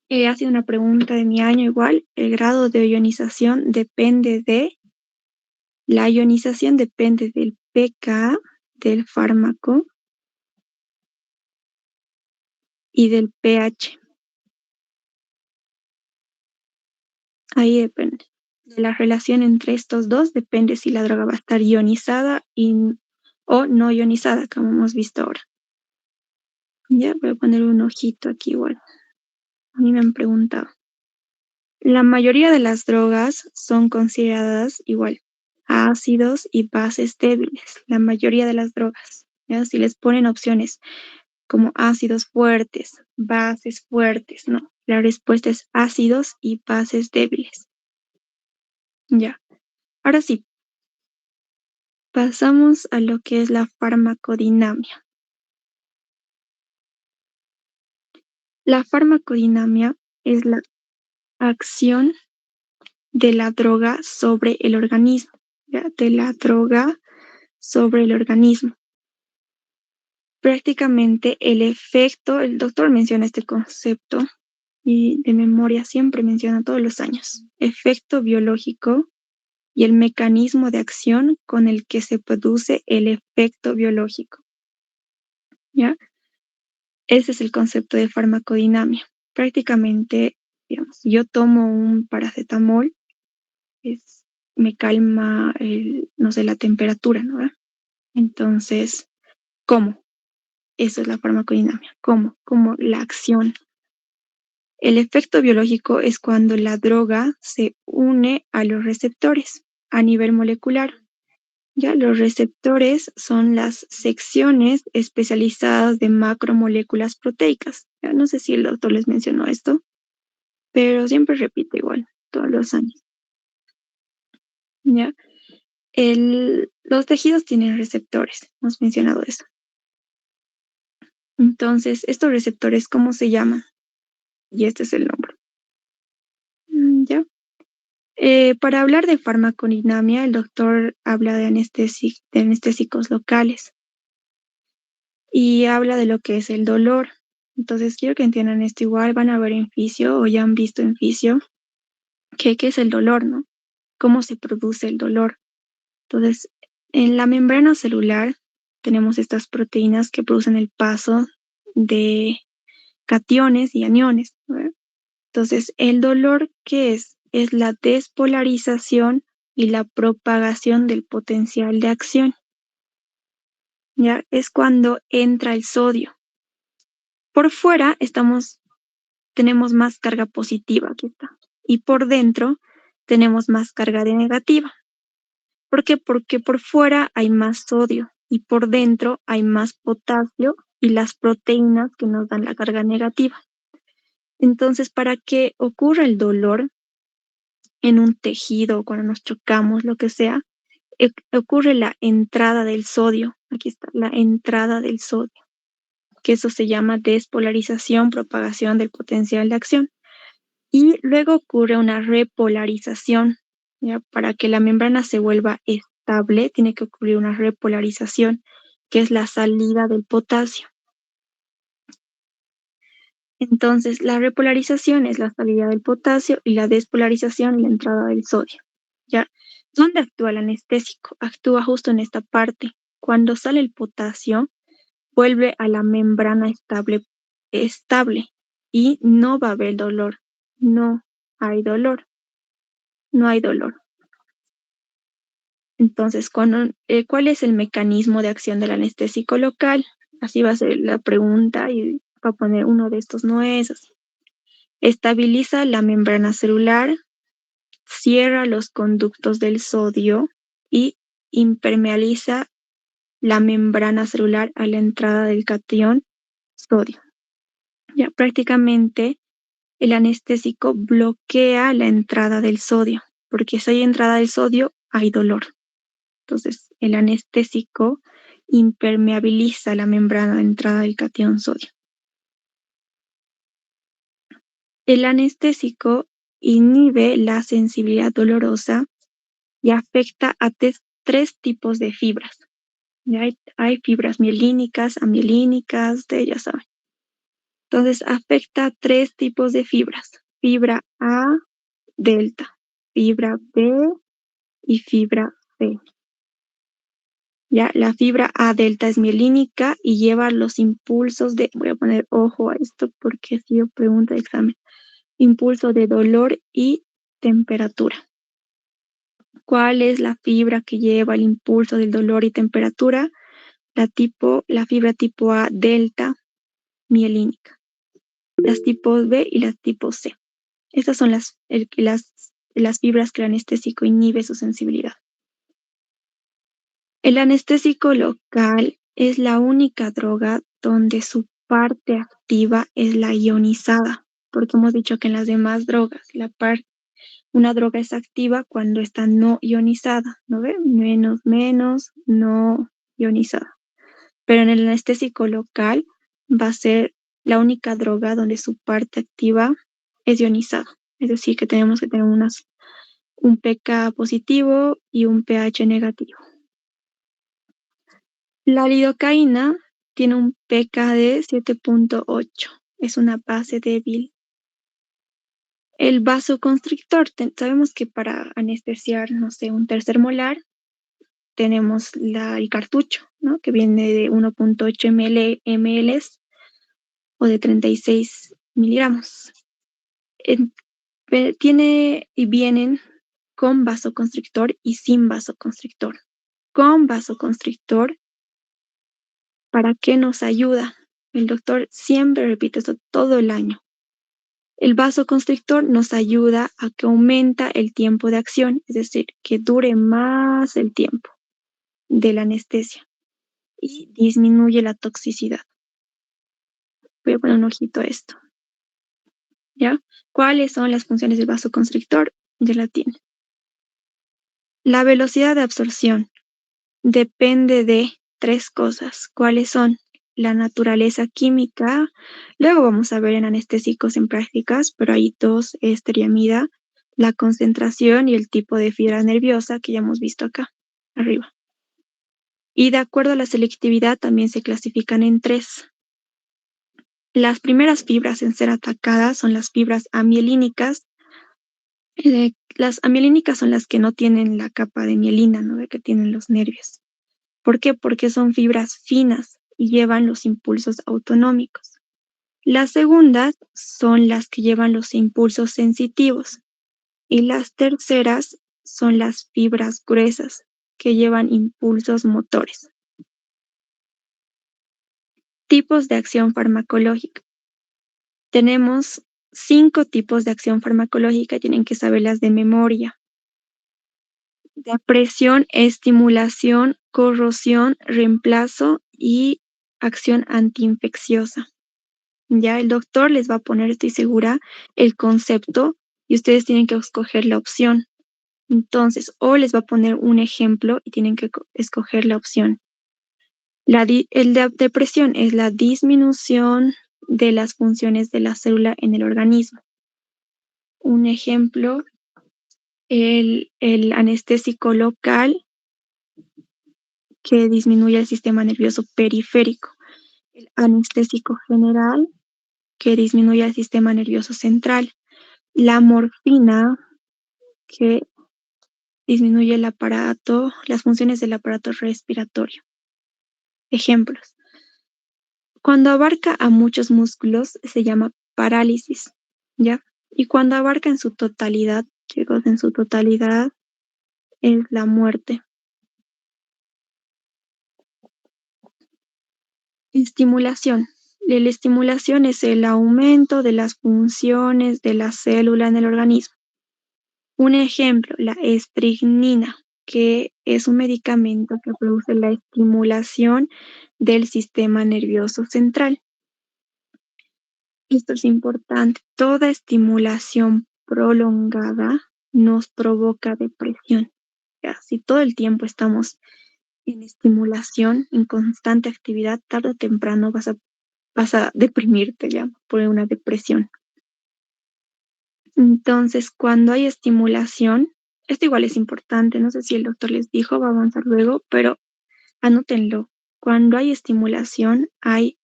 Ha sido una pregunta de mi año igual. El grado de ionización depende de... La ionización depende del pK del fármaco y del pH. Ahí depende. De la relación entre estos dos depende si la droga va a estar ionizada o no ionizada, como hemos visto ahora. Ya voy a poner un ojito aquí igual. A mí me han preguntado. La mayoría de las drogas son consideradas igual ácidos y bases débiles. La mayoría de las drogas. ¿Ya? Si les ponen opciones como ácidos fuertes, bases fuertes, no. La respuesta es ácidos y bases débiles. Ya. Ahora sí, pasamos a lo que es la farmacodinamia. La farmacodinamia es la acción de la droga sobre el organismo, ¿ya? De la droga sobre el organismo. Prácticamente el efecto, el doctor menciona este concepto y de memoria siempre menciona todos los años, efecto biológico y el mecanismo de acción con el que se produce el efecto biológico, ¿ya? Ese es el concepto de farmacodinamia. Prácticamente, digamos, yo tomo un paracetamol, me calma, no sé, la temperatura, ¿no? Entonces, ¿cómo? Eso es la farmacodinamia. ¿Cómo? Como la acción. El efecto biológico es cuando la droga se une a los receptores a nivel molecular. Ya, los receptores son las secciones especializadas de macromoléculas proteicas. Ya, no sé si el doctor les mencionó esto, pero siempre repite igual, todos los años. ¿Ya? Los tejidos tienen receptores, hemos mencionado eso. Entonces, estos receptores, ¿cómo se llaman? Y este es el nombre. ¿Ya? Para hablar de farmacodinamia, el doctor habla de anestésicos locales y habla de lo que es el dolor. Entonces, quiero que entiendan esto igual, van a ver en fisio o ya han visto en fisio qué es el dolor, ¿no? Cómo se produce el dolor. Entonces, en la membrana celular tenemos estas proteínas que producen el paso de cationes y aniones, ¿no? Entonces, el dolor, ¿qué es? Es la despolarización y la propagación del potencial de acción. ¿Ya? Es cuando entra el sodio. Por fuera tenemos más carga positiva, aquí está. Y por dentro tenemos más carga de negativa. ¿Por qué? Porque por fuera hay más sodio y por dentro hay más potasio y las proteínas que nos dan la carga negativa. Entonces, para que ocurra el dolor en un tejido, cuando nos chocamos, lo que sea, ocurre la entrada del sodio. Aquí está, la entrada del sodio, que eso se llama despolarización, propagación del potencial de acción. Y luego ocurre una repolarización, ¿ya? Para que la membrana se vuelva estable, tiene que ocurrir una repolarización, que es la salida del potasio. Entonces, la repolarización es la salida del potasio y la despolarización la entrada del sodio. ¿Ya? ¿Dónde actúa el anestésico? Actúa justo en esta parte. Cuando sale el potasio, vuelve a la membrana estable y no va a haber dolor. No hay dolor. No hay dolor. Entonces, ¿cuál es el mecanismo de acción del anestésico local? Así va a ser la pregunta y va a poner uno de estos no es así. Estabiliza la membrana celular, cierra los conductos del sodio y impermeabiliza la membrana celular a la entrada del catión sodio. Ya prácticamente el anestésico bloquea la entrada del sodio, porque si hay entrada del sodio, hay dolor. Entonces, el anestésico impermeabiliza la membrana de entrada del catión sodio. El anestésico inhibe la sensibilidad dolorosa y afecta a tres tipos de fibras. Ya hay fibras mielínicas, amielínicas, ya saben. Entonces afecta a 3 tipos de fibras: fibra A delta, fibra B y fibra C. Ya, la fibra A delta es mielínica y lleva los impulsos de, voy a poner ojo a esto porque ha sido pregunta de examen, impulso de dolor y temperatura. ¿Cuál es la fibra que lleva el impulso del dolor y temperatura? La fibra tipo A delta mielínica. Las tipos B y las tipos C. Estas son las fibras que el anestésico inhibe su sensibilidad. El anestésico local es la única droga donde su parte activa es la ionizada, porque hemos dicho que en las demás drogas una droga es activa cuando está no ionizada, ¿no ve? Menos, no ionizada. Pero en el anestésico local va a ser la única droga donde su parte activa es ionizada. Es decir, que tenemos que tener un pK positivo y un pH negativo. La lidocaína tiene un pK de 7.8. Es una base débil. El vasoconstrictor, sabemos que para anestesiar, no sé, un tercer molar, tenemos el cartucho, ¿no? Que viene de 1.8 ml o de 36 miligramos. Vienen con vasoconstrictor y sin vasoconstrictor. Con vasoconstrictor, ¿para qué nos ayuda? El doctor siempre repite esto todo el año. El vasoconstrictor nos ayuda a que aumenta el tiempo de acción, es decir, que dure más el tiempo de la anestesia y disminuye la toxicidad. Voy a poner un ojito a esto. ¿Ya? ¿Cuáles son las funciones del vasoconstrictor? Ya la tiene. La velocidad de absorción depende de 3 cosas. ¿Cuáles son? La naturaleza química. Luego vamos a ver en anestésicos en prácticas, pero hay 2, esteriamida, la concentración y el tipo de fibra nerviosa que ya hemos visto acá, arriba. Y de acuerdo a la selectividad también se clasifican en 3. Las primeras fibras en ser atacadas son las fibras amielínicas. Las amielínicas son las que no tienen la capa de mielina, ¿no? Que tienen los nervios. ¿Por qué? Porque son fibras finas y llevan los impulsos autonómicos. Las segundas son las que llevan los impulsos sensitivos. Y las terceras son las fibras gruesas, que llevan impulsos motores. Tipos de acción farmacológica. Tenemos 5 tipos de acción farmacológica, tienen que saberlas de memoria. Depresión, estimulación, corrosión, reemplazo y acción antiinfecciosa. Ya el doctor les va a poner, estoy segura, el concepto y ustedes tienen que escoger la opción. Entonces, o les va a poner un ejemplo y tienen que escoger la opción. La depresión es la disminución de las funciones de la célula en el organismo. Un ejemplo, el anestésico local que disminuye el sistema nervioso periférico. El anestésico general que disminuye el sistema nervioso central. La morfina que disminuye las funciones del aparato respiratorio. Ejemplos. Cuando abarca a muchos músculos se llama parálisis, ¿ya? Y cuando abarca en su totalidad, chicos, en su totalidad es la muerte. Estimulación. La estimulación es el aumento de las funciones de la célula en el organismo. Un ejemplo, la estricnina, que es un medicamento que produce la estimulación del sistema nervioso central. Esto es importante. Toda estimulación prolongada nos provoca depresión. Ya, si todo el tiempo estamos en estimulación, en constante actividad, tarde o temprano vas a deprimirte ya por una depresión. Entonces, cuando hay estimulación, esto igual es importante, no sé si el doctor les dijo, va a avanzar luego, pero anótenlo. Cuando hay estimulación, hay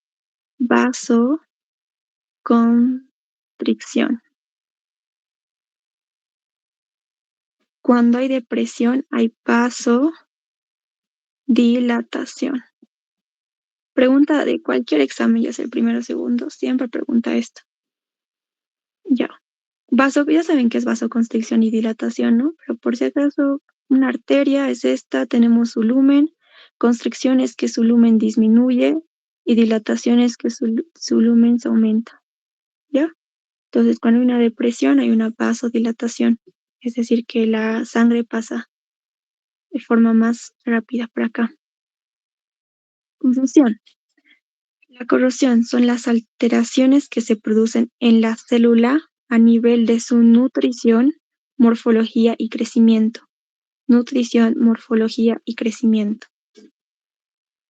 constricción. Cuando hay depresión, hay vasodilatación. Pregunta de cualquier examen, ya sea el primero o segundo, siempre pregunta esto. Ya. Ya saben que es vasoconstricción y dilatación, ¿no? Pero por si acaso, una arteria es esta, tenemos su lumen, constricción es que su lumen disminuye y dilatación es que su lumen se aumenta, ¿ya? Entonces, cuando hay una depresión, hay una vasodilatación, es decir, que la sangre pasa de forma más rápida por acá. Conclusión. La corrosión son las alteraciones que se producen en la célula a nivel de su nutrición, morfología y crecimiento. Nutrición, morfología y crecimiento.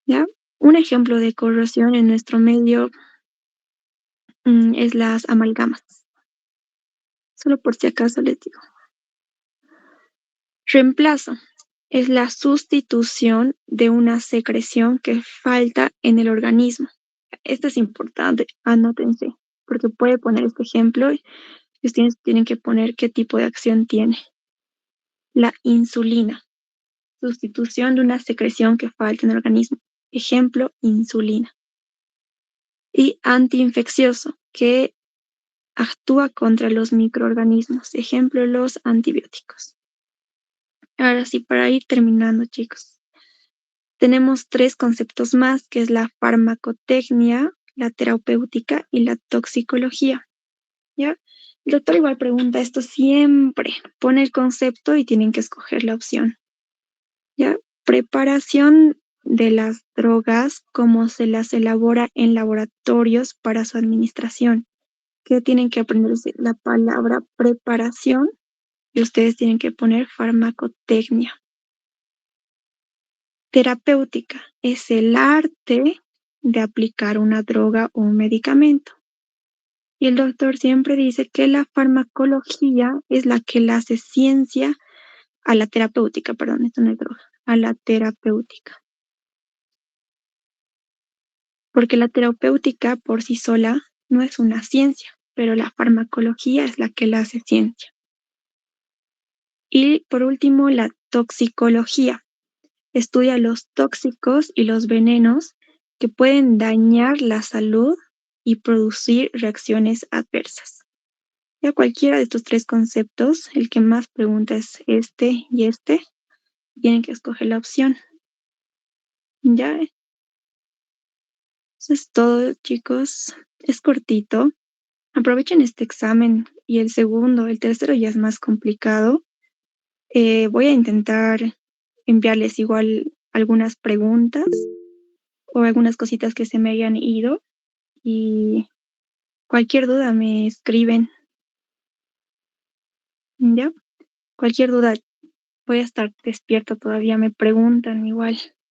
¿Ya? Un ejemplo de corrosión en nuestro medio es las amalgamas. Solo por si acaso les digo. Reemplazo es la sustitución de una secreción que falta en el organismo. Esto es importante, anótense, porque puede poner este ejemplo y ustedes tienen que poner qué tipo de acción tiene. La insulina, sustitución de una secreción que falta en el organismo. Ejemplo, insulina. Y antiinfeccioso, que actúa contra los microorganismos. Ejemplo, los antibióticos. Ahora sí, para ir terminando, chicos. Tenemos 3 conceptos más, que es la farmacotecnia, la terapéutica y la toxicología. ¿Ya? El doctor igual pregunta esto siempre. Pone el concepto y tienen que escoger la opción. ¿Ya? Preparación de las drogas, cómo se las elabora en laboratorios para su administración. Que tienen que aprenderse la palabra preparación y ustedes tienen que poner farmacotecnia. Terapéutica es el arte de aplicar una droga o un medicamento. Y el doctor siempre dice que la farmacología es la que la hace ciencia a la terapéutica, perdón, esto no es droga, a la terapéutica. Porque la terapéutica por sí sola no es una ciencia, pero la farmacología es la que la hace ciencia. Y por último, la toxicología. Estudia los tóxicos y los venenos que pueden dañar la salud y producir reacciones adversas. Ya cualquiera de estos 3 conceptos, el que más pregunta es este y este, tienen que escoger la opción. Ya, eso es todo, chicos. Es cortito. Aprovechen este examen y el segundo, el tercero ya es más complicado. Voy a intentar enviarles igual algunas preguntas o algunas cositas que se me hayan ido y cualquier duda me escriben. ¿Ya? Cualquier duda, voy a estar despierta todavía, me preguntan igual.